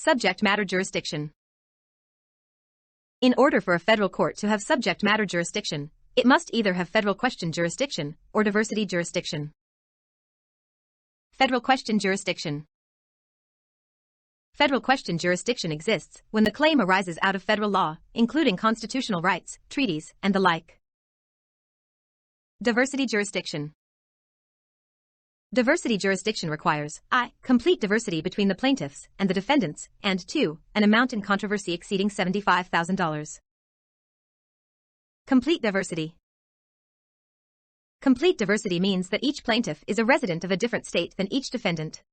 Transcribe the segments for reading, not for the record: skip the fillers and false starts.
Subject matter jurisdiction. In order for a federal court to have subject matter jurisdiction, it must either have federal question jurisdiction or diversity jurisdiction. Federal question jurisdiction. Federal question jurisdiction exists when the claim arises out of federal law, including constitutional rights, treaties, and the like. Diversity jurisdiction. Diversity jurisdiction requires I. Complete diversity between the plaintiffs and the defendants, and 2. An amount in controversy exceeding $75,000. Complete diversity. Complete diversity means that each plaintiff is a resident of a different state than each defendant.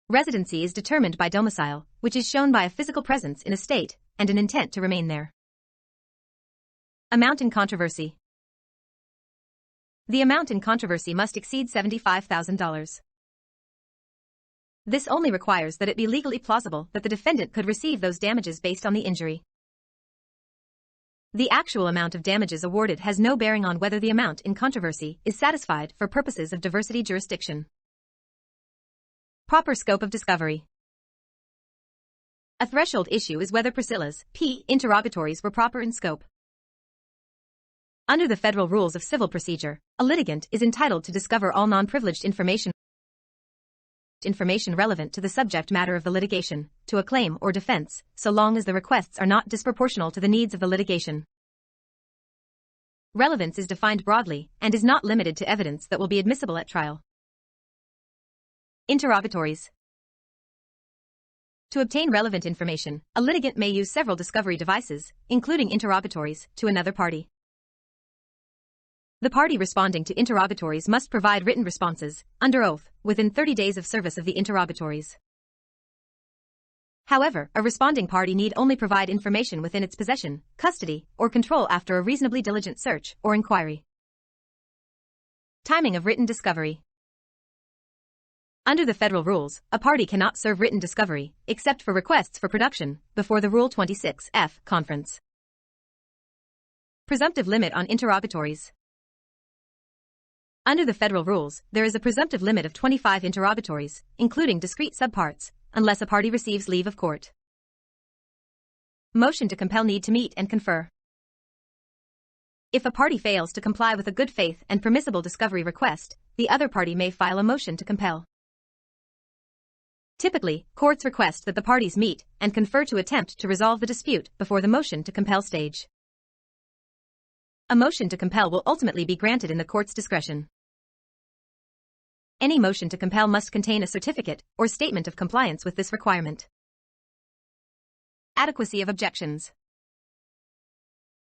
Residency is determined by domicile, which is shown by a physical presence in a state and an intent to remain there. Amount in controversy. The amount in controversy must exceed $75,000. This only requires that it be legally plausible that the defendant could receive those damages based on the injury. The actual amount of damages awarded has no bearing on whether the amount in controversy is satisfied for purposes of diversity jurisdiction. Proper scope of discovery. A threshold issue is whether Priscilla's interrogatories were proper in scope. Under the Federal Rules of Civil Procedure, a litigant is entitled to discover all non-privileged information relevant to the subject matter of the litigation, to a claim or defense, so long as the requests are not disproportional to the needs of the litigation. Relevance is defined broadly and is not limited to evidence that will be admissible at trial. Interrogatories. To obtain relevant information, a litigant may use several discovery devices, including interrogatories, to another party. The party responding to interrogatories must provide written responses, under oath, within 30 days of service of the interrogatories. However, a responding party need only provide information within its possession, custody, or control after a reasonably diligent search or inquiry. Timing of written discovery. Under the federal rules, a party cannot serve written discovery, except for requests for production, before the Rule 26F conference. Presumptive limit on interrogatories. Under the federal rules, there is a presumptive limit of 25 interrogatories, including discrete subparts, unless a party receives leave of court. Motion to compel need to meet and confer. If a party fails to comply with a good faith and permissible discovery request, the other party may file a motion to compel. Typically, courts request that the parties meet and confer to attempt to resolve the dispute before the motion to compel stage. A motion to compel will ultimately be granted in the court's discretion. Any motion to compel must contain a certificate or statement of compliance with this requirement. Adequacy of objections.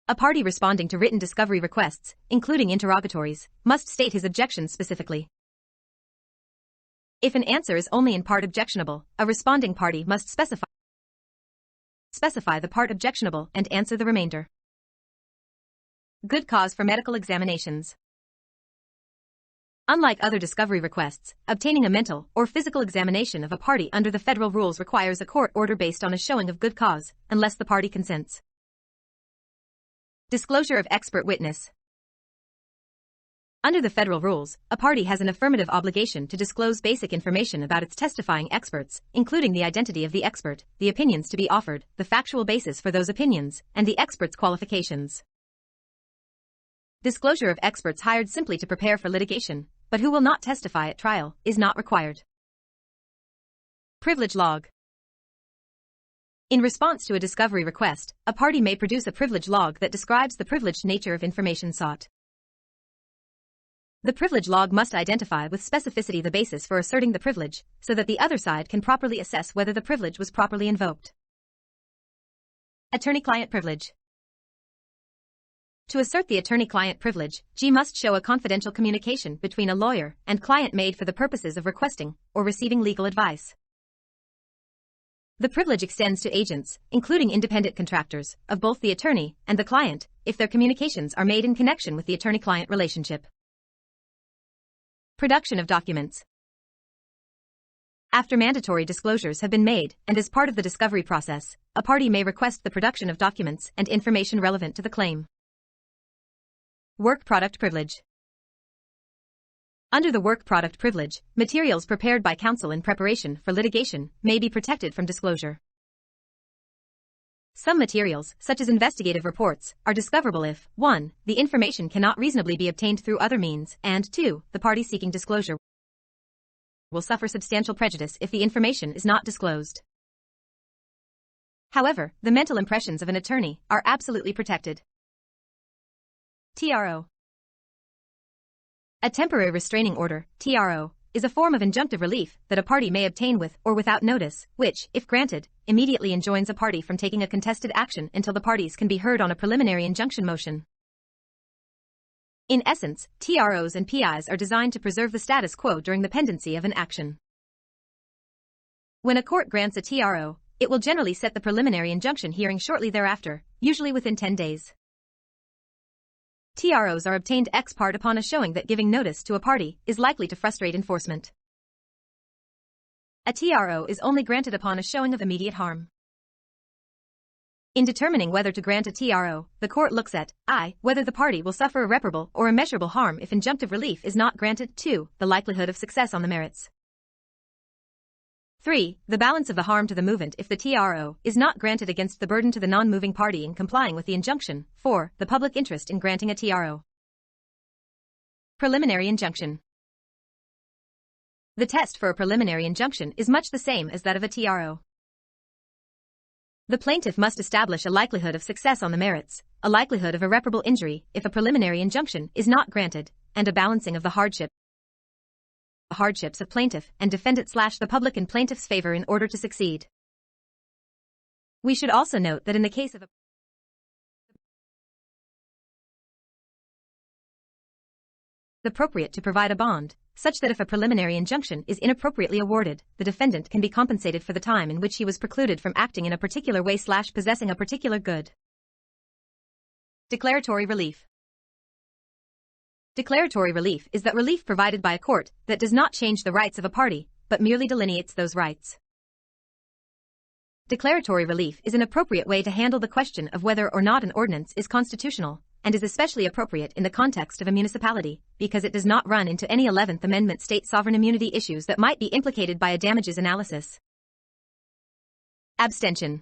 A party responding to written discovery requests, including interrogatories, must state his objections specifically. If an answer is only in part objectionable, a responding party must specify the part objectionable and answer the remainder. Good cause for medical examinations. Unlike other discovery requests, obtaining a mental or physical examination of a party under the federal rules requires a court order based on a showing of good cause, unless the party consents. Disclosure of expert witness. Under the federal rules, a party has an affirmative obligation to disclose basic information about its testifying experts, including the identity of the expert, the opinions to be offered, the factual basis for those opinions, and the expert's qualifications. Disclosure of experts hired simply to prepare for litigation, but who will not testify at trial, is not required. Privilege log. In response to a discovery request, a party may produce a privilege log that describes the privileged nature of information sought. The privilege log must identify with specificity the basis for asserting the privilege, so that the other side can properly assess whether the privilege was properly invoked. Attorney-client privilege. To assert the attorney-client privilege, G must show a confidential communication between a lawyer and client made for the purposes of requesting or receiving legal advice. The privilege extends to agents, including independent contractors, of both the attorney and the client, if their communications are made in connection with the attorney-client relationship. Production of documents. After mandatory disclosures have been made, and as part of the discovery process, a party may request the production of documents and information relevant to the claim. Work product privilege. Under the work product privilege, materials prepared by counsel in preparation for litigation may be protected from disclosure. Some materials, such as investigative reports, are discoverable if 1. The information cannot reasonably be obtained through other means, and 2. The party seeking disclosure will suffer substantial prejudice if the information is not disclosed. However, the mental impressions of an attorney are absolutely protected. TRO. A temporary restraining order, TRO, is a form of injunctive relief that a party may obtain with or without notice, which, if granted, immediately enjoins a party from taking a contested action until the parties can be heard on a preliminary injunction motion. In essence, TROs and PIs are designed to preserve the status quo during the pendency of an action. When a court grants a TRO, it will generally set the preliminary injunction hearing shortly thereafter, usually within 10 days. TROs are obtained ex parte upon a showing that giving notice to a party is likely to frustrate enforcement. A TRO is only granted upon a showing of immediate harm. In determining whether to grant a TRO, the court looks at I. Whether the party will suffer irreparable or immeasurable harm if injunctive relief is not granted, 2. The likelihood of success on the merits. 3. The balance of the harm to the movant if the TRO is not granted against the burden to the non-moving party in complying with the injunction. 4. The public interest in granting a TRO. Preliminary injunction. The test for a preliminary injunction is much the same as that of a TRO. The plaintiff must establish a likelihood of success on the merits, a likelihood of irreparable injury if a preliminary injunction is not granted, and a balancing of the hardships of plaintiff and defendant / the public in plaintiff's favor in order to succeed. We should also note that in the case of appropriate to provide a bond, such that if a preliminary injunction is inappropriately awarded, the defendant can be compensated for the time in which he was precluded from acting in a particular way / possessing a particular good. Declaratory relief. Declaratory relief is that relief provided by a court that does not change the rights of a party, but merely delineates those rights. Declaratory relief is an appropriate way to handle the question of whether or not an ordinance is constitutional, and is especially appropriate in the context of a municipality, because it does not run into any 11th Amendment state sovereign immunity issues that might be implicated by a damages analysis. Abstention.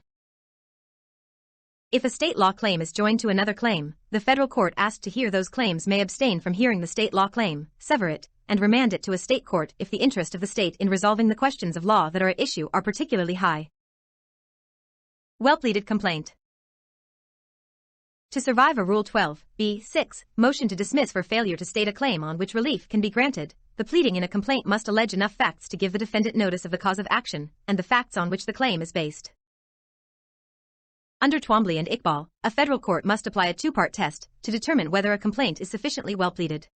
If a state law claim is joined to another claim, the federal court asked to hear those claims may abstain from hearing the state law claim, sever it, and remand it to a state court if the interest of the state in resolving the questions of law that are at issue are particularly high. Well-pleaded complaint. To survive a Rule 12(b)(6) motion to dismiss for failure to state a claim on which relief can be granted, the pleading in a complaint must allege enough facts to give the defendant notice of the cause of action and the facts on which the claim is based. Under Twombly and Iqbal, a federal court must apply a two-part test to determine whether a complaint is sufficiently well-pleaded.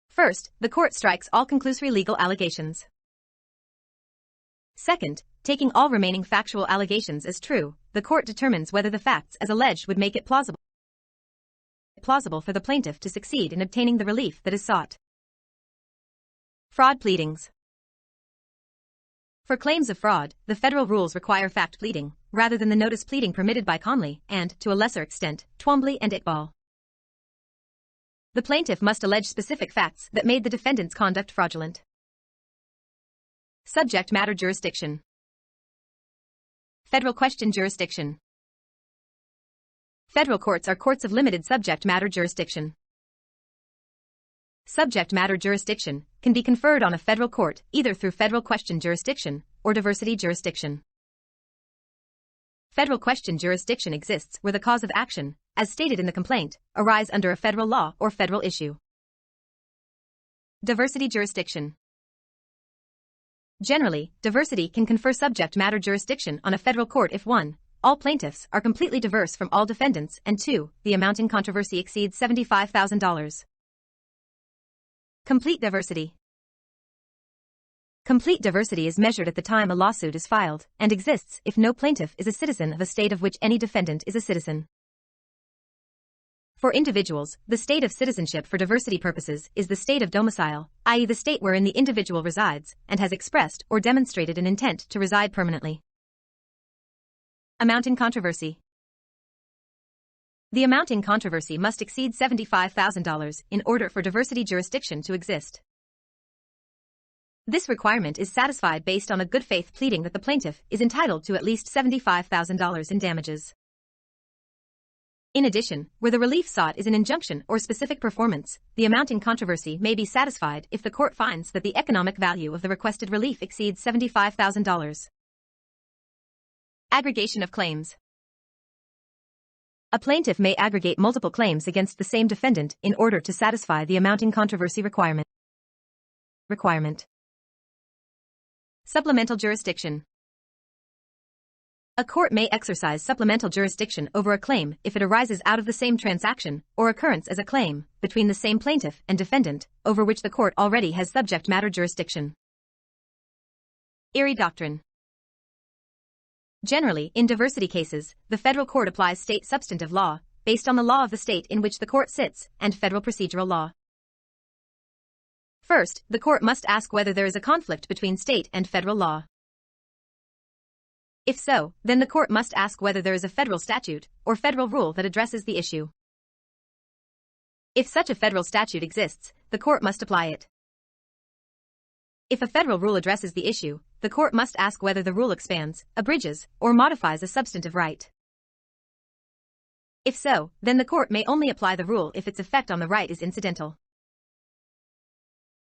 First, the court strikes all conclusory legal allegations. Second, taking all remaining factual allegations as true, the court determines whether the facts as alleged would make it plausible for the plaintiff to succeed in obtaining the relief that is sought. Fraud pleadings. For claims of fraud, the federal rules require fact pleading, rather than the notice pleading permitted by Conley and, to a lesser extent, Twombly and Iqbal. The plaintiff must allege specific facts that made the defendant's conduct fraudulent. Subject matter jurisdiction. Federal question jurisdiction. Federal courts are courts of limited subject matter jurisdiction. Subject matter jurisdiction can be conferred on a federal court either through federal question jurisdiction or diversity jurisdiction. Federal question jurisdiction exists where the cause of action, as stated in the complaint, arise under a federal law or federal issue. Diversity jurisdiction. Generally, diversity can confer subject matter jurisdiction on a federal court if 1. All plaintiffs are completely diverse from all defendants, and 2. The amount in controversy exceeds $75,000. Complete diversity. Complete diversity is measured at the time a lawsuit is filed, and exists if no plaintiff is a citizen of a state of which any defendant is a citizen. For individuals, the state of citizenship for diversity purposes is the state of domicile, i.e. the state wherein the individual resides, and has expressed or demonstrated an intent to reside permanently. Amount in controversy. The amount in controversy must exceed $75,000 in order for diversity jurisdiction to exist. This requirement is satisfied based on a good faith pleading that the plaintiff is entitled to at least $75,000 in damages. In addition, where the relief sought is an injunction or specific performance, the amount in controversy may be satisfied if the court finds that the economic value of the requested relief exceeds $75,000. Aggregation of claims. A plaintiff may aggregate multiple claims against the same defendant in order to satisfy the amount in controversy requirement. Supplemental jurisdiction. A court may exercise supplemental jurisdiction over a claim if it arises out of the same transaction or occurrence as a claim between the same plaintiff and defendant, over which the court already has subject matter jurisdiction. Erie Doctrine. Generally, in diversity cases, the federal court applies state substantive law, based on the law of the state in which the court sits, and federal procedural law. First, the court must ask whether there is a conflict between state and federal law. If so, then the court must ask whether there is a federal statute or federal rule that addresses the issue. If such a federal statute exists, the court must apply it. If a federal rule addresses the issue, the court must ask whether the rule expands, abridges, or modifies a substantive right. If so, then the court may only apply the rule if its effect on the right is incidental.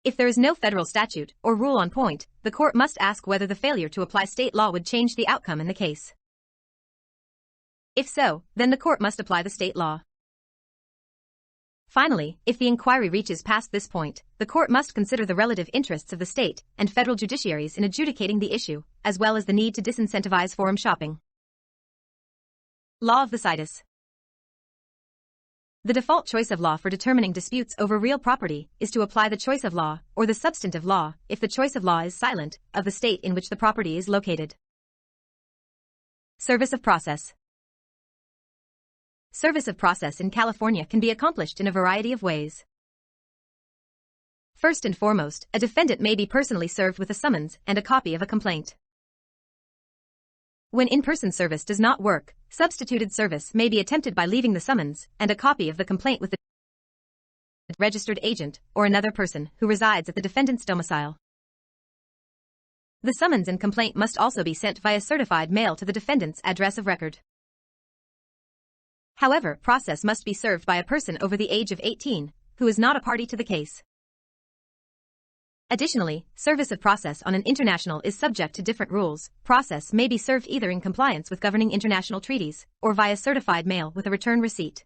If there is no federal statute or rule on point, the court must ask whether the failure to apply state law would change the outcome in the case. If so, then the court must apply the state law. Finally, if the inquiry reaches past this point, the court must consider the relative interests of the state and federal judiciaries in adjudicating the issue, as well as the need to disincentivize forum shopping. Law of the situs. The default choice of law for determining disputes over real property is to apply the choice of law, or the substantive law, if the choice of law is silent, of the state in which the property is located. Service of process. Service of process in California can be accomplished in a variety of ways. First and foremost, a defendant may be personally served with a summons and a copy of a complaint. When in-person service does not work, substituted service may be attempted by leaving the summons and a copy of the complaint with the registered agent or another person who resides at the defendant's domicile. The summons and complaint must also be sent via certified mail to the defendant's address of record. However, process must be served by a person over the age of 18, who is not a party to the case. Additionally, service of process on an international is subject to different rules. Process may be served either in compliance with governing international treaties, or via certified mail with a return receipt.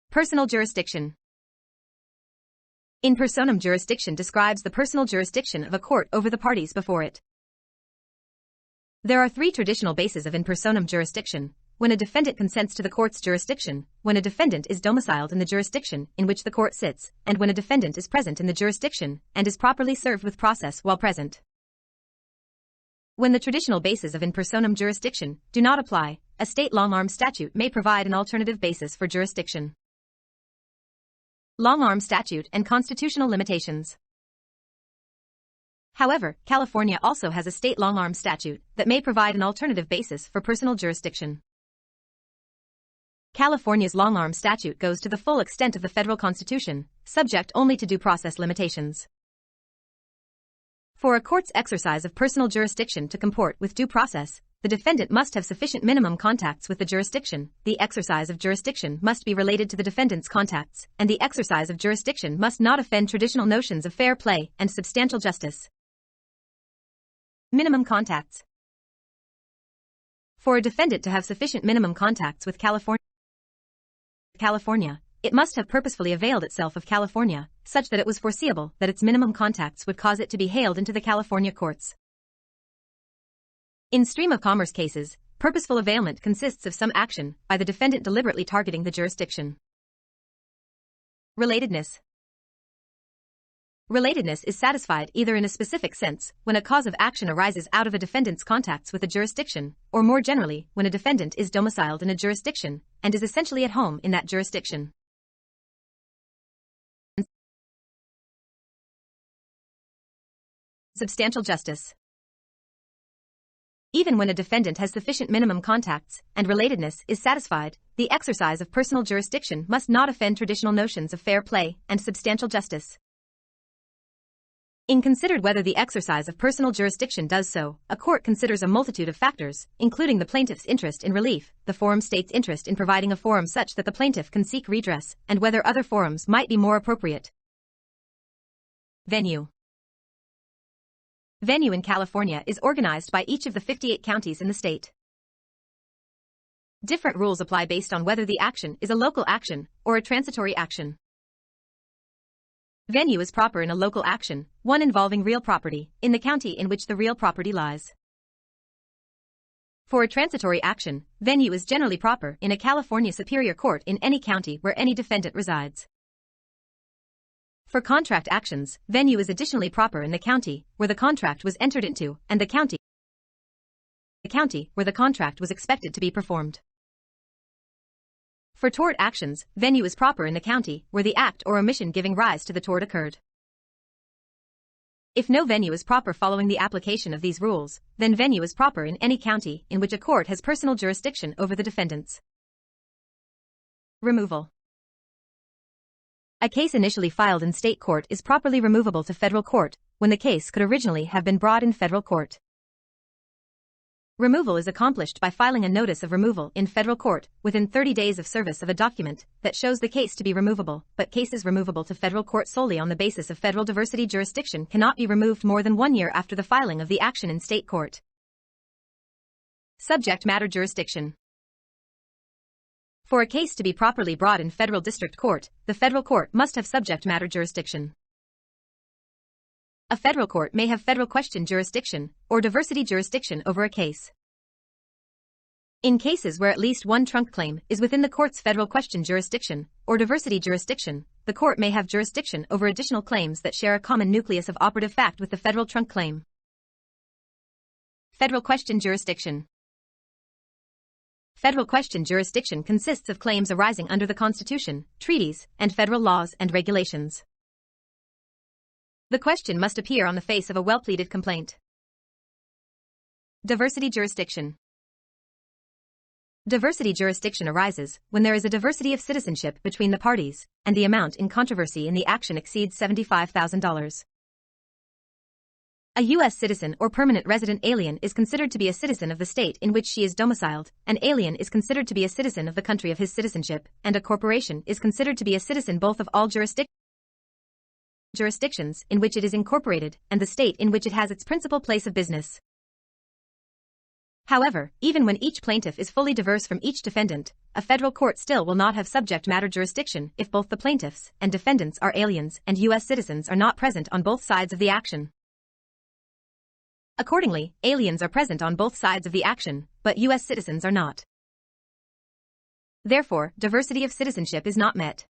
Personal jurisdiction. In personam jurisdiction describes the personal jurisdiction of a court over the parties before it. There are three traditional bases of in personam jurisdiction: when a defendant consents to the court's jurisdiction, when a defendant is domiciled in the jurisdiction in which the court sits, and when a defendant is present in the jurisdiction and is properly served with process while present. When the traditional bases of in personam jurisdiction do not apply, a state long-arm statute may provide an alternative basis for jurisdiction. Long-arm statute and constitutional limitations. However, California also has a state long-arm statute that may provide an alternative basis for personal jurisdiction. California's long-arm statute goes to the full extent of the federal Constitution, subject only to due process limitations. For a court's exercise of personal jurisdiction to comport with due process, the defendant must have sufficient minimum contacts with the jurisdiction, the exercise of jurisdiction must be related to the defendant's contacts, and the exercise of jurisdiction must not offend traditional notions of fair play and substantial justice. Minimum contacts. For a defendant to have sufficient minimum contacts with California, it must have purposefully availed itself of California, such that it was foreseeable that its minimum contacts would cause it to be hailed into the California courts. In stream of commerce cases, purposeful availment consists of some action by the defendant deliberately targeting the jurisdiction. Relatedness. Relatedness is satisfied either in a specific sense, when a cause of action arises out of a defendant's contacts with a jurisdiction, or more generally, when a defendant is domiciled in a jurisdiction and is essentially at home in that jurisdiction. Substantial justice. Even when a defendant has sufficient minimum contacts and relatedness is satisfied, the exercise of personal jurisdiction must not offend traditional notions of fair play and substantial justice. In considered whether the exercise of personal jurisdiction does so, a court considers a multitude of factors, including the plaintiff's interest in relief, the forum state's interest in providing a forum such that the plaintiff can seek redress, and whether other forums might be more appropriate. Venue. Venue in California is organized by each of the 58 counties in the state. Different rules apply based on whether the action is a local action or a transitory action. Venue is proper in a local action, one involving real property, in the county in which the real property lies. For a transitory action, venue is generally proper in a California Superior Court in any county where any defendant resides. For contract actions, venue is additionally proper in the county where the contract was entered into and the county where the contract was expected to be performed. For tort actions, venue is proper in the county where the act or omission giving rise to the tort occurred. If no venue is proper following the application of these rules, then venue is proper in any county in which a court has personal jurisdiction over the defendants. Removal. A case initially filed in state court is properly removable to federal court when the case could originally have been brought in federal court. Removal is accomplished by filing a notice of removal in federal court within 30 days of service of a document that shows the case to be removable, but cases removable to federal court solely on the basis of federal diversity jurisdiction cannot be removed more than 1 year after the filing of the action in state court. Subject matter jurisdiction. For a case to be properly brought in federal district court, the federal court must have subject matter jurisdiction. A federal court may have federal question jurisdiction or diversity jurisdiction over a case. In cases where at least one trunk claim is within the court's federal question jurisdiction or diversity jurisdiction, the court may have jurisdiction over additional claims that share a common nucleus of operative fact with the federal trunk claim. Federal question jurisdiction. Federal question jurisdiction consists of claims arising under the Constitution, treaties, and federal laws and regulations. The question must appear on the face of a well-pleaded complaint. Diversity jurisdiction. Diversity jurisdiction arises when there is a diversity of citizenship between the parties, and the amount in controversy in the action exceeds $75,000. A U.S. citizen or permanent resident alien is considered to be a citizen of the state in which she is domiciled, an alien is considered to be a citizen of the country of his citizenship, and a corporation is considered to be a citizen both of all jurisdictions in which it is incorporated and the state in which it has its principal place of business. However, even when each plaintiff is fully diverse from each defendant, a federal court still will not have subject matter jurisdiction if both the plaintiffs and defendants are aliens and U.S. citizens are not present on both sides of the action. Accordingly, aliens are present on both sides of the action, but U.S. citizens are not. Therefore, diversity of citizenship is not met.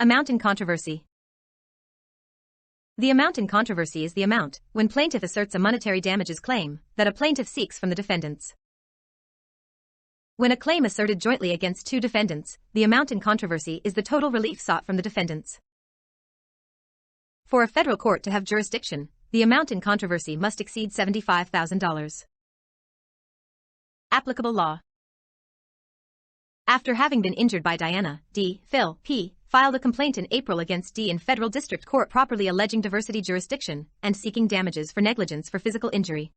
Amount in controversy. The amount in controversy is the amount, when plaintiff asserts a monetary damages claim, that a plaintiff seeks from the defendants. When a claim asserted jointly against two defendants, the amount in controversy is the total relief sought from the defendants. For a federal court to have jurisdiction, the amount in controversy must exceed $75,000. Applicable law. After having been injured by Diana, D. Phil, P. filed a complaint in April against D in federal district court properly alleging diversity jurisdiction and seeking damages for negligence for physical injury.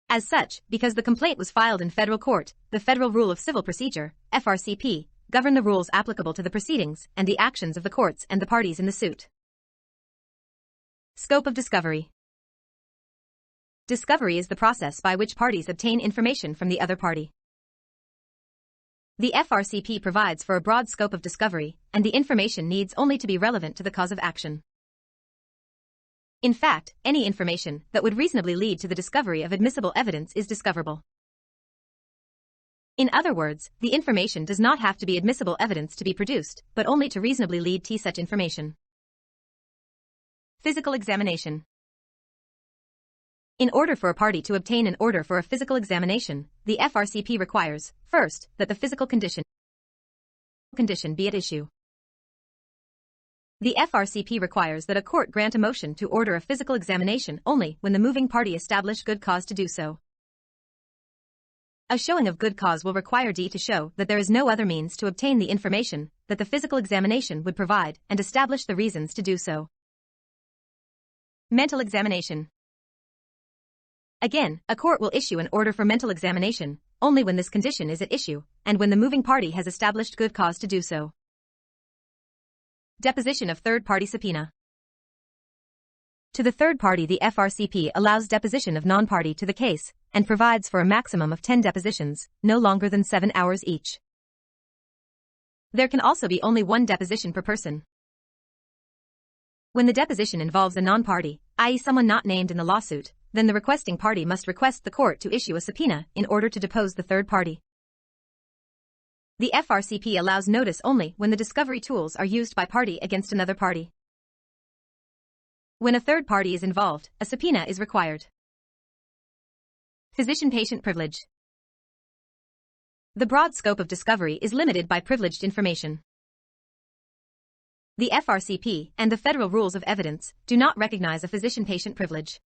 As such, because the complaint was filed in federal court, the Federal Rule of Civil Procedure, FRCP, govern the rules applicable to the proceedings and the actions of the courts and the parties in the suit. Scope of discovery. Discovery is the process by which parties obtain information from the other party. The FRCP provides for a broad scope of discovery, and the information needs only to be relevant to the cause of action. In fact, any information that would reasonably lead to the discovery of admissible evidence is discoverable. In other words, the information does not have to be admissible evidence to be produced, but only to reasonably lead to such information. Physical examination. In order for a party to obtain an order for a physical examination, the FRCP requires, first, that the physical condition be at issue. The FRCP requires that a court grant a motion to order a physical examination only when the moving party establish good cause to do so. A showing of good cause will require D to show that there is no other means to obtain the information that the physical examination would provide and establish the reasons to do so. Mental examination. Again, a court will issue an order for mental examination only when this condition is at issue and when the moving party has established good cause to do so. Deposition of third-party subpoena. To the third party, the FRCP allows deposition of non-party to the case and provides for a maximum of 10 depositions, no longer than 7 hours each. There can also be only one deposition per person. When the deposition involves a non-party, i.e. someone not named in the lawsuit, then the requesting party must request the court to issue a subpoena in order to depose the third party. The FRCP allows notice only when the discovery tools are used by party against another party. When a third party is involved, a subpoena is required. Physician-patient privilege. The broad scope of discovery is limited by privileged information. The FRCP and the Federal Rules of Evidence do not recognize a physician-patient privilege.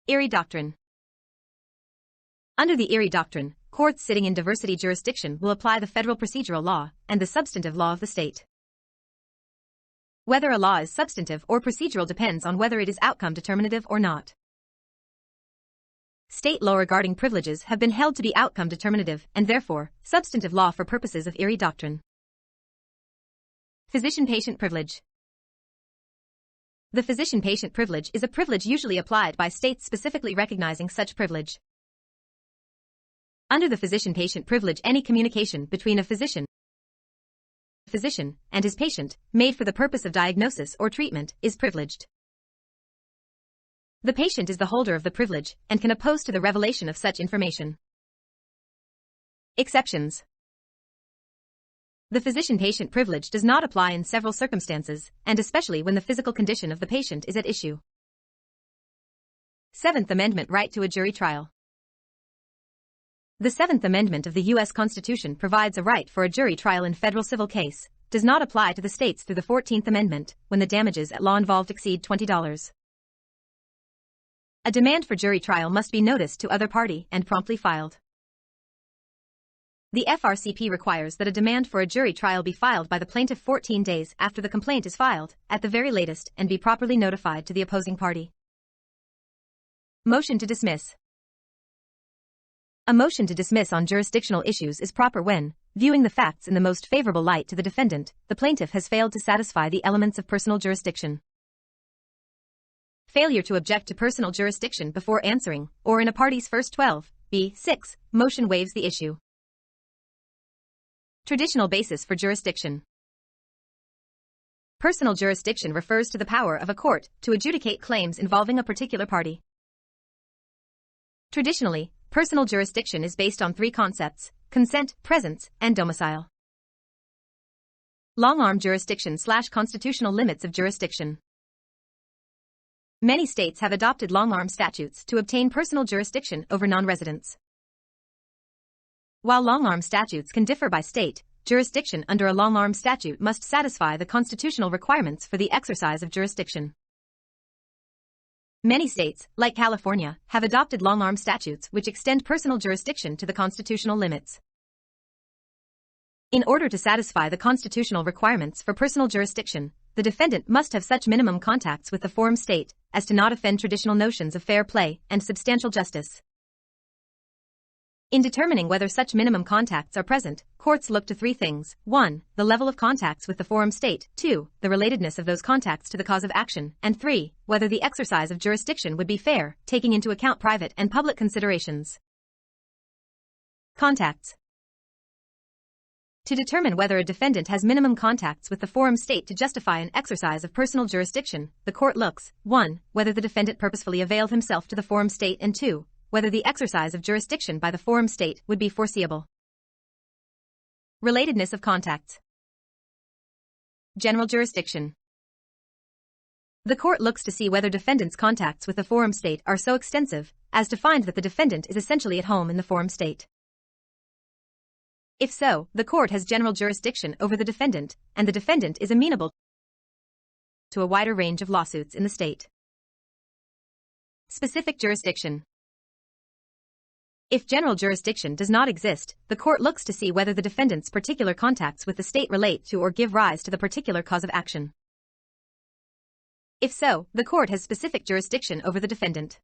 Erie Doctrine. Under the Erie Doctrine, courts sitting in diversity jurisdiction will apply the federal procedural law and the substantive law of the state. Whether a law is substantive or procedural depends on whether it is outcome determinative or not. State law regarding privileges have been held to be outcome determinative and therefore substantive law for purposes of Erie Doctrine. Physician-patient privilege. The physician-patient privilege is a privilege usually applied by states specifically recognizing such privilege. Under the physician-patient privilege, any communication between a physician and his patient, made for the purpose of diagnosis or treatment, is privileged. The patient is the holder of the privilege and can oppose to the revelation of such information. Exceptions. The physician-patient privilege does not apply in several circumstances, and especially when the physical condition of the patient is at issue. 7th Amendment right to a jury trial. The 7th Amendment of the U.S. Constitution provides a right for a jury trial in federal civil case, does not apply to the states through the 14th Amendment when the damages at law involved exceed $20. A demand for jury trial must be noticed to other party and promptly filed. The FRCP requires that a demand for a jury trial be filed by the plaintiff 14 days after the complaint is filed, at the very latest, and be properly notified to the opposing party. Motion to dismiss. A motion to dismiss on jurisdictional issues is proper when, viewing the facts in the most favorable light to the defendant, the plaintiff has failed to satisfy the elements of personal jurisdiction. Failure to object to personal jurisdiction before answering, or in a party's first 12(b)(6) motion waives the issue. Traditional basis for jurisdiction. Personal jurisdiction refers to the power of a court to adjudicate claims involving a particular party. Traditionally, personal jurisdiction is based on 3 concepts: consent, presence, and domicile. Long-arm jurisdiction / constitutional limits of jurisdiction. Many states have adopted long-arm statutes to obtain personal jurisdiction over non-residents. While long-arm statutes can differ by state, jurisdiction under a long-arm statute must satisfy the constitutional requirements for the exercise of jurisdiction. Many states, like California, have adopted long-arm statutes which extend personal jurisdiction to the constitutional limits. In order to satisfy the constitutional requirements for personal jurisdiction, the defendant must have such minimum contacts with the forum state as to not offend traditional notions of fair play and substantial justice. In determining whether such minimum contacts are present, courts look to 3 things: 1. The level of contacts with the forum state, 2. The relatedness of those contacts to the cause of action, and 3. Whether the exercise of jurisdiction would be fair, taking into account private and public considerations. Contacts. To determine whether a defendant has minimum contacts with the forum state to justify an exercise of personal jurisdiction, the court looks: 1. Whether the defendant purposefully availed himself to the forum state, and 2. Whether the exercise of jurisdiction by the forum state would be foreseeable. Relatedness of contacts. General jurisdiction. The court looks to see whether defendant's contacts with the forum state are so extensive as to find that the defendant is essentially at home in the forum state. If so, the court has general jurisdiction over the defendant, and the defendant is amenable to a wider range of lawsuits in the state. Specific jurisdiction. If general jurisdiction does not exist, the court looks to see whether the defendant's particular contacts with the state relate to or give rise to the particular cause of action. If so, the court has specific jurisdiction over the defendant.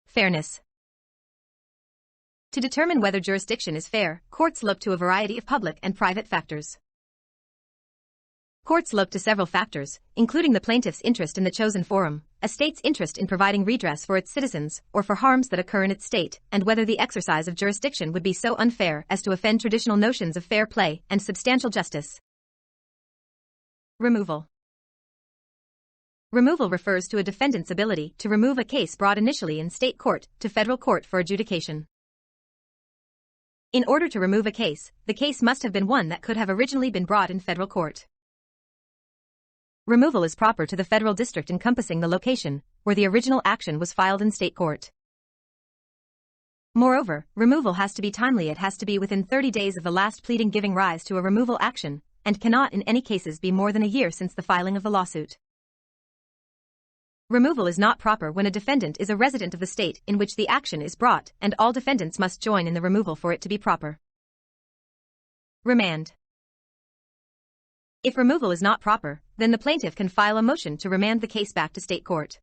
Fairness. To determine whether jurisdiction is fair, courts look to a variety of public and private factors. Courts look to several factors, including the plaintiff's interest in the chosen forum, a state's interest in providing redress for its citizens or for harms that occur in its state, and whether the exercise of jurisdiction would be so unfair as to offend traditional notions of fair play and substantial justice. Removal. Removal refers to a defendant's ability to remove a case brought initially in state court to federal court for adjudication. In order to remove a case, the case must have been one that could have originally been brought in federal court. Removal is proper to the federal district encompassing the location where the original action was filed in state court. Moreover, removal has to be timely. It has to be within 30 days of the last pleading giving rise to a removal action, and cannot in any cases be more than a year since the filing of the lawsuit. Removal is not proper when a defendant is a resident of the state in which the action is brought, and all defendants must join in the removal for it to be proper. Remand. If removal is not proper, then the plaintiff can file a motion to remand the case back to state court.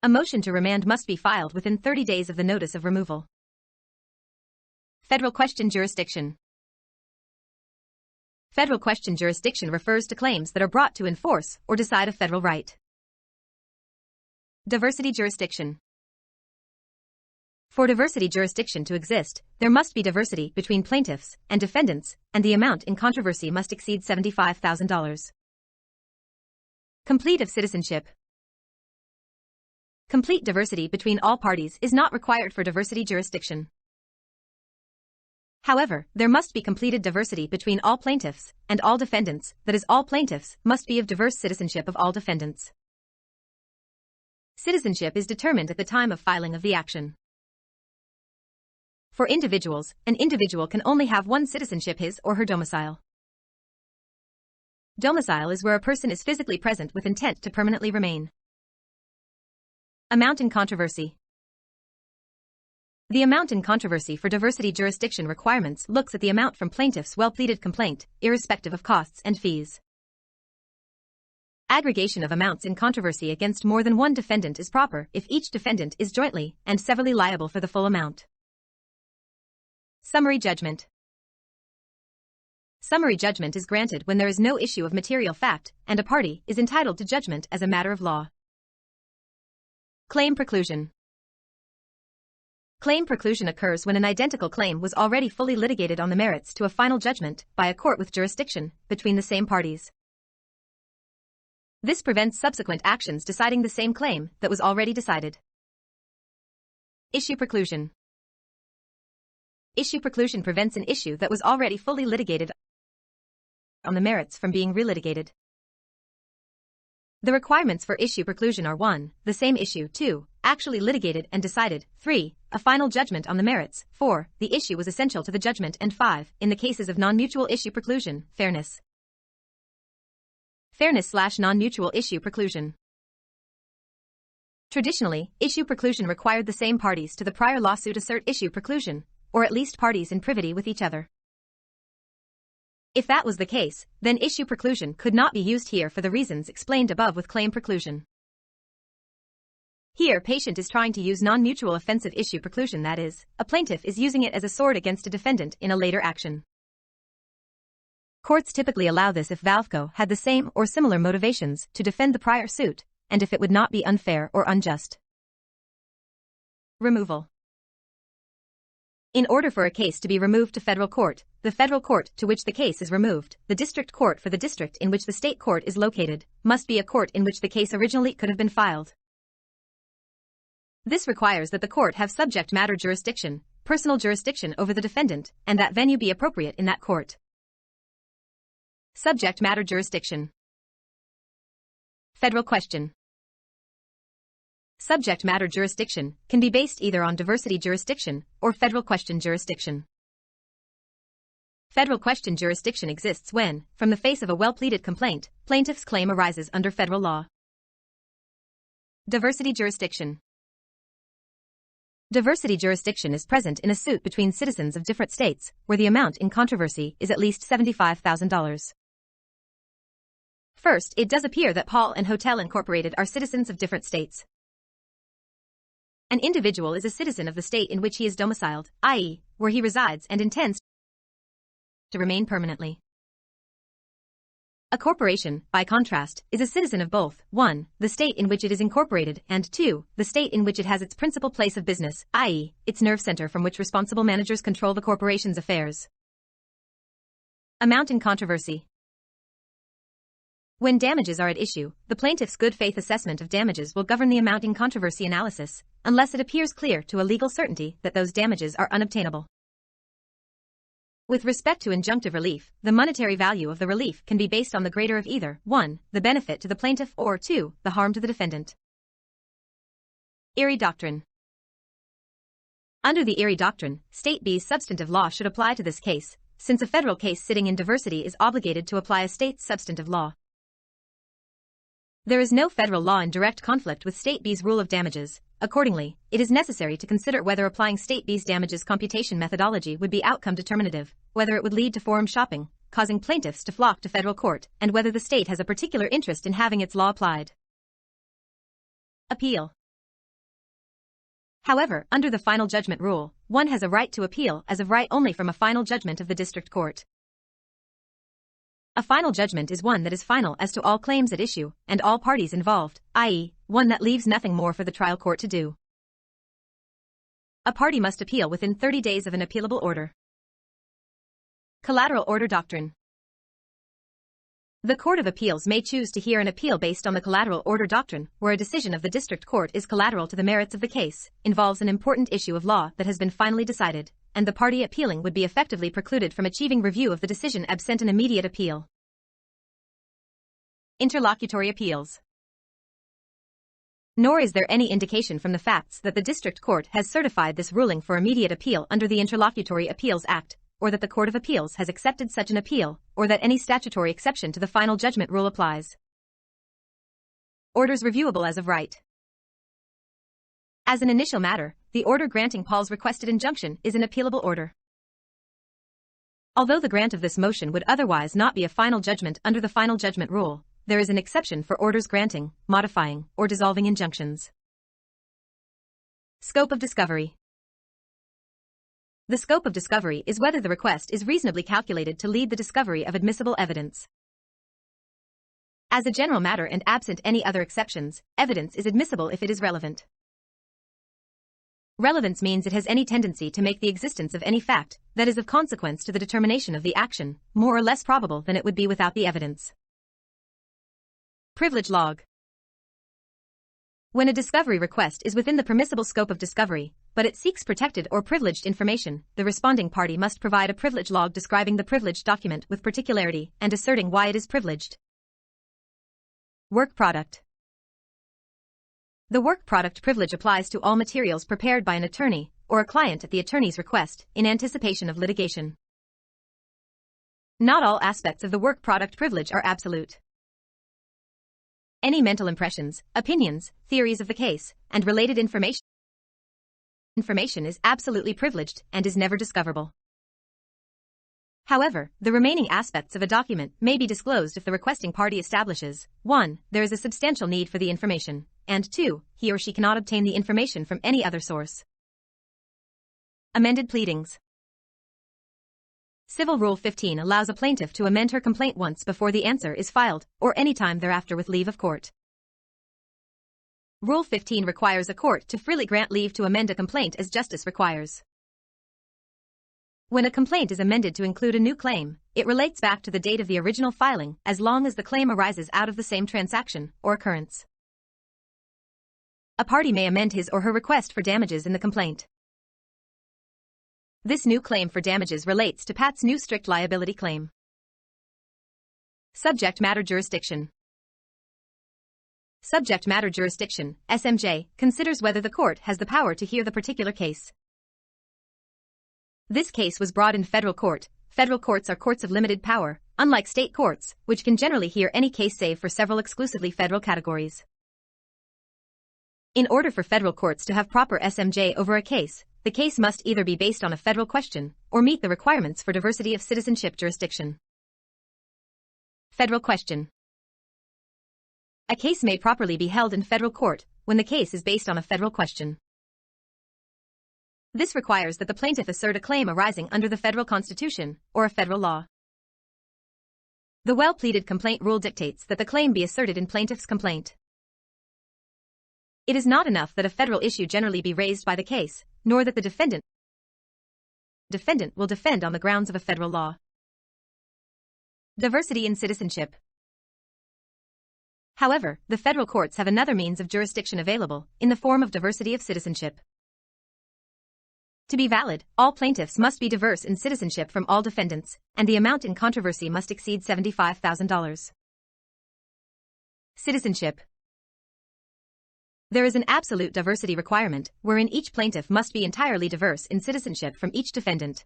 A motion to remand must be filed within 30 days of the notice of removal. Federal question jurisdiction. Federal question jurisdiction refers to claims that are brought to enforce or decide a federal right. Diversity jurisdiction. For diversity jurisdiction to exist, there must be diversity between plaintiffs and defendants, and the amount in controversy must exceed $75,000. Complete of citizenship. Complete diversity between all parties is not required for diversity jurisdiction. However, there must be completed diversity between all plaintiffs and all defendants, that is, all plaintiffs must be of diverse citizenship of all defendants. Citizenship is determined at the time of filing of the action. For individuals, an individual can only have one citizenship, his or her domicile. Domicile is where a person is physically present with intent to permanently remain. Amount in controversy. The amount in controversy for diversity jurisdiction requirements looks at the amount from plaintiff's well-pleaded complaint, irrespective of costs and fees. Aggregation of amounts in controversy against more than one defendant is proper if each defendant is jointly and severally liable for the full amount. Summary judgment. Summary judgment is granted when there is no issue of material fact and a party is entitled to judgment as a matter of law. Claim preclusion. Claim preclusion occurs when an identical claim was already fully litigated on the merits to a final judgment by a court with jurisdiction between the same parties. This prevents subsequent actions deciding the same claim that was already decided. Issue preclusion. Issue preclusion prevents an issue that was already fully litigated on the merits from being relitigated. The requirements for issue preclusion are 1. The same issue, 2. Actually litigated and decided, 3. A final judgment on the merits, 4. The issue was essential to the judgment, and 5. In the cases of non-mutual issue preclusion, fairness. Fairness/non-mutual issue preclusion. Traditionally, issue preclusion required the same parties to the prior lawsuit assert issue preclusion, or at least parties in privity with each other. If that was the case, then issue preclusion could not be used here for the reasons explained above with claim preclusion. Here, patient is trying to use non-mutual offensive issue preclusion, that is, a plaintiff is using it as a sword against a defendant in a later action. Courts typically allow this if Valveco had the same or similar motivations to defend the prior suit, and if it would not be unfair or unjust. Removal. In order for a case to be removed to federal court, the federal court to which the case is removed, the district court for the district in which the state court is located, must be a court in which the case originally could have been filed. This requires that the court have subject matter jurisdiction, personal jurisdiction over the defendant, and that venue be appropriate in that court. Subject matter jurisdiction. Federal question. Subject matter jurisdiction can be based either on diversity jurisdiction or federal question jurisdiction. Federal question jurisdiction exists when, from the face of a well-pleaded complaint, plaintiff's claim arises under federal law. Diversity jurisdiction. Diversity jurisdiction is present in a suit between citizens of different states, where the amount in controversy is at least $75,000. First, it does appear that Paul and Hotel Incorporated are citizens of different states. An individual is a citizen of the state in which he is domiciled, i.e., where he resides and intends to remain permanently. A corporation, by contrast, is a citizen of both, 1, the state in which it is incorporated, and 2, the state in which it has its principal place of business, i.e., its nerve center from which responsible managers control the corporation's affairs. Amount in controversy. When damages are at issue, the plaintiff's good faith assessment of damages will govern the amount in controversy analysis, unless it appears clear to a legal certainty that those damages are unobtainable. With respect to injunctive relief, the monetary value of the relief can be based on the greater of either, 1, the benefit to the plaintiff, or 2, the harm to the defendant. Erie Doctrine. Under the Erie Doctrine, State B's substantive law should apply to this case, since a federal case sitting in diversity is obligated to apply a state's substantive law. There is no federal law in direct conflict with State B's rule of damages. Accordingly, it is necessary to consider whether applying State B's damages computation methodology would be outcome determinative, whether it would lead to forum shopping, causing plaintiffs to flock to federal court, and whether the state has a particular interest in having its law applied. Appeal. However, under the final judgment rule, one has a right to appeal as of right only from a final judgment of the district court. A final judgment is one that is final as to all claims at issue and all parties involved, i.e., one that leaves nothing more for the trial court to do. A party must appeal within 30 days of an appealable order. Collateral order doctrine. The Court of Appeals may choose to hear an appeal based on the collateral order doctrine, where a decision of the district court is collateral to the merits of the case, involves an important issue of law that has been finally decided, and the party appealing would be effectively precluded from achieving review of the decision absent an immediate appeal. Interlocutory Appeals. Nor is there any indication from the facts that the district court has certified this ruling for immediate appeal under the Interlocutory Appeals Act, or that the Court of Appeals has accepted such an appeal, or that any statutory exception to the final judgment rule applies. Orders reviewable as of right. As an initial matter, the order granting Paul's requested injunction is an appealable order. Although the grant of this motion would otherwise not be a final judgment under the final judgment rule, there is an exception for orders granting, modifying, or dissolving injunctions. Scope of discovery. The scope of discovery is whether the request is reasonably calculated to lead the discovery of admissible evidence. As a general matter and absent any other exceptions, evidence is admissible if it is relevant. Relevance means it has any tendency to make the existence of any fact that is of consequence to the determination of the action more or less probable than it would be without the evidence. Privilege log. When a discovery request is within the permissible scope of discovery, but it seeks protected or privileged information, the responding party must provide a privilege log describing the privileged document with particularity and asserting why it is privileged. Work product. The work product privilege applies to all materials prepared by an attorney or a client at the attorney's request in anticipation of litigation. Not all aspects of the work product privilege are absolute. Any mental impressions, opinions, theories of the case, and related information is absolutely privileged and is never discoverable. However, the remaining aspects of a document may be disclosed if the requesting party establishes, 1, there is a substantial need for the information, and 2, he or she cannot obtain the information from any other source. Amended pleadings. Civil Rule 15 allows a plaintiff to amend her complaint once before the answer is filed, or any time thereafter with leave of court. Rule 15 requires a court to freely grant leave to amend a complaint as justice requires. When a complaint is amended to include a new claim, it relates back to the date of the original filing as long as the claim arises out of the same transaction or occurrence. A party may amend his or her request for damages in the complaint. This new claim for damages relates to Pat's new strict liability claim. Subject matter jurisdiction. Subject matter jurisdiction, SMJ, considers whether the court has the power to hear the particular case. This case was brought in federal court, Federal courts are courts of limited power, unlike state courts, which can generally hear any case save for several exclusively federal categories. In order for federal courts to have proper SMJ over a case, the case must either be based on a federal question or meet the requirements for diversity of citizenship jurisdiction. Federal question. A case may properly be held in federal court when the case is based on a federal question. This requires that the plaintiff assert a claim arising under the federal constitution or a federal law. The well-pleaded complaint rule dictates that the claim be asserted in plaintiff's complaint. It is not enough that a federal issue generally be raised by the case, nor that the defendant will defend on the grounds of a federal law. Diversity in citizenship. However, the federal courts have another means of jurisdiction available, in the form of diversity of citizenship. To be valid, all plaintiffs must be diverse in citizenship from all defendants, and the amount in controversy must exceed $75,000. Citizenship. There is an absolute diversity requirement, wherein each plaintiff must be entirely diverse in citizenship from each defendant.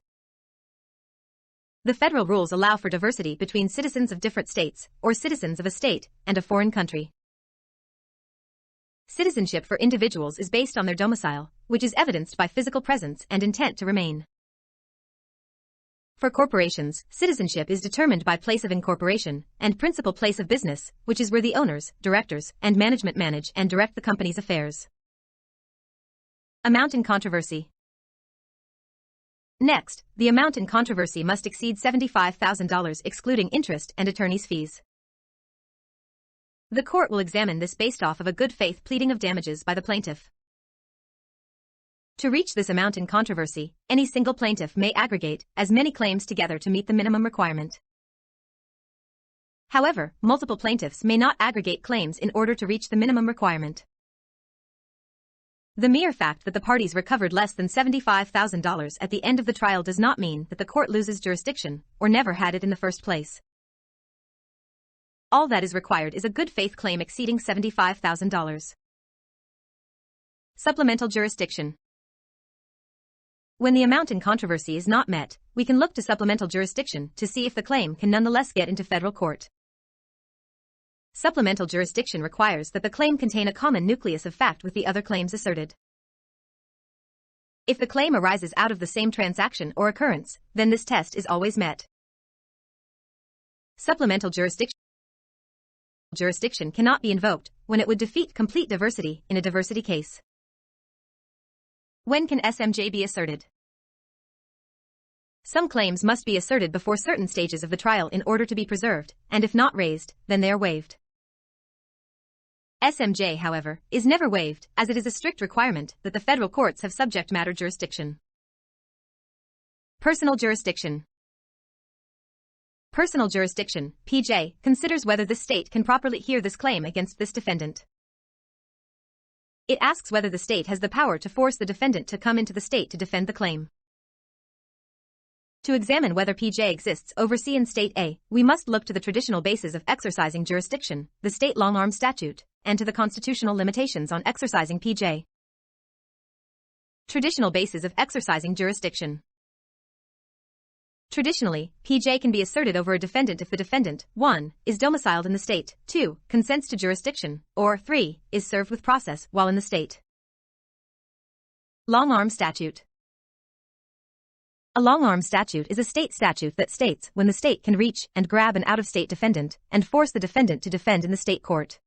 The federal rules allow for diversity between citizens of different states, or citizens of a state and a foreign country. Citizenship for individuals is based on their domicile, which is evidenced by physical presence and intent to remain. For corporations, citizenship is determined by place of incorporation and principal place of business, which is where the owners, directors, and management manage and direct the company's affairs. Amount in controversy. Next, the amount in controversy must exceed $75,000 excluding interest and attorney's fees. The court will examine this based off of a good faith pleading of damages by the plaintiff. To reach this amount in controversy, any single plaintiff may aggregate as many claims together to meet the minimum requirement. However, multiple plaintiffs may not aggregate claims in order to reach the minimum requirement. The mere fact that the parties recovered less than $75,000 at the end of the trial does not mean that the court loses jurisdiction or never had it in the first place. All that is required is a good faith claim exceeding $75,000. Supplemental jurisdiction. When the amount in controversy is not met, we can look to supplemental jurisdiction to see if the claim can nonetheless get into federal court. Supplemental jurisdiction requires that the claim contain a common nucleus of fact with the other claims asserted. If the claim arises out of the same transaction or occurrence, then this test is always met. Supplemental jurisdiction cannot be invoked when it would defeat complete diversity in a diversity case. When can SMJ be asserted? Some claims must be asserted before certain stages of the trial in order to be preserved, and if not raised, then they are waived. SMJ, however, is never waived, as it is a strict requirement that the federal courts have subject matter jurisdiction. Personal jurisdiction. Personal jurisdiction, PJ, considers whether the state can properly hear this claim against this defendant. It asks whether the state has the power to force the defendant to come into the state to defend the claim. To examine whether PJ exists over C in State A, we must look to the traditional basis of exercising jurisdiction, the state Arm Statute, and to the constitutional limitations on exercising PJ. Traditional basis of exercising jurisdiction. Traditionally, PJ can be asserted over a defendant if the defendant, 1. Is domiciled in the state, 2. Consents to jurisdiction, or 3. Is served with process while in the state. Arm Statute. A Arm Statute is a state statute that states when the state can reach and grab an out-of-state defendant and force the defendant to defend in the state court.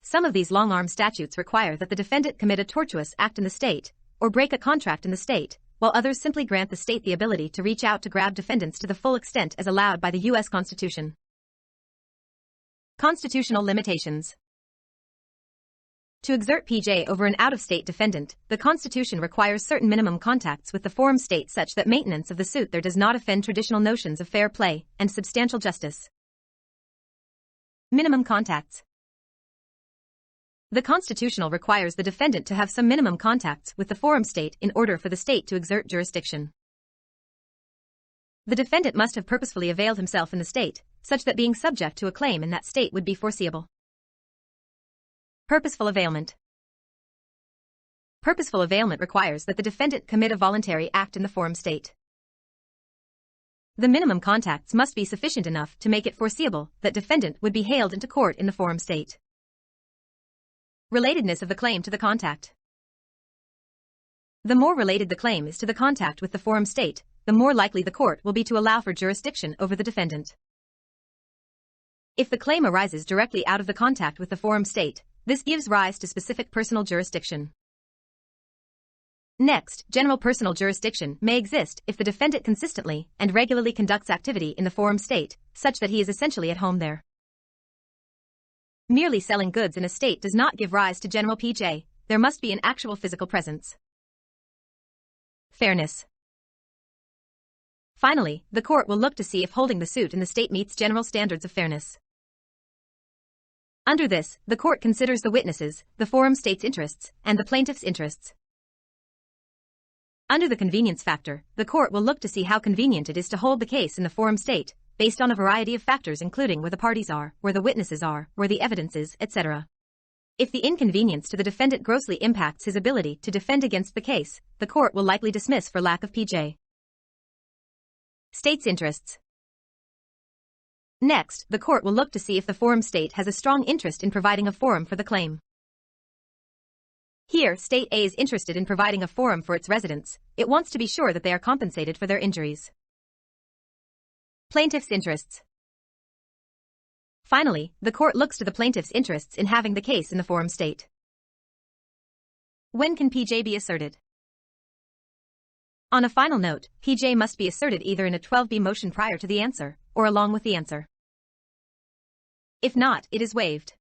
Some of these Arm statutes require that the defendant commit a tortuous act in the state or break a contract in the state, while others simply grant the state the ability to reach out to grab defendants to the full extent as allowed by the U.S. Constitution. Constitutional limitations. To exert PJ over an out-of-state defendant, the Constitution requires certain minimum contacts with the forum state such that maintenance of the suit there does not offend traditional notions of fair play and substantial justice. Minimum contacts. The Constitutional requires the defendant to have some minimum contacts with the forum state in order for the state to exert jurisdiction. The defendant must have purposefully availed himself in the state, such that being subject to a claim in that state would be foreseeable. Purposeful availment. Purposeful availment requires that the defendant commit a voluntary act in the forum state. The minimum contacts must be sufficient enough to make it foreseeable that defendant would be hailed into court in the forum state. Relatedness of the claim to the contact. The more related the claim is to the contact with the forum state, the more likely the court will be to allow for jurisdiction over the defendant. If the claim arises directly out of the contact with the forum state, this gives rise to specific personal jurisdiction. Next, general personal jurisdiction may exist if the defendant consistently and regularly conducts activity in the forum state, such that he is essentially at home there. Merely selling goods in a state does not give rise to general PJ, there must be an actual physical presence. Fairness. Finally, the court will look to see if holding the suit in the state meets general standards of fairness. Under this, the court considers the witnesses, the forum state's interests, and the plaintiff's interests. Under the convenience factor, the court will look to see how convenient it is to hold the case in the forum state, based on a variety of factors including where the parties are, where the witnesses are, where the evidence is, etc. If the inconvenience to the defendant grossly impacts his ability to defend against the case, the court will likely dismiss for lack of PJ. State's interests. Next, the court will look to see if the forum state has a strong interest in providing a forum for the claim. Here, State A is interested in providing a forum for its residents. It wants to be sure that they are compensated for their injuries. Plaintiff's interests. Finally, the court looks to the plaintiff's interests in having the case in the forum state. When can PJ be asserted? On a final note, PJ must be asserted either in a 12B motion prior to the answer, or along with the answer. If not, it is waived.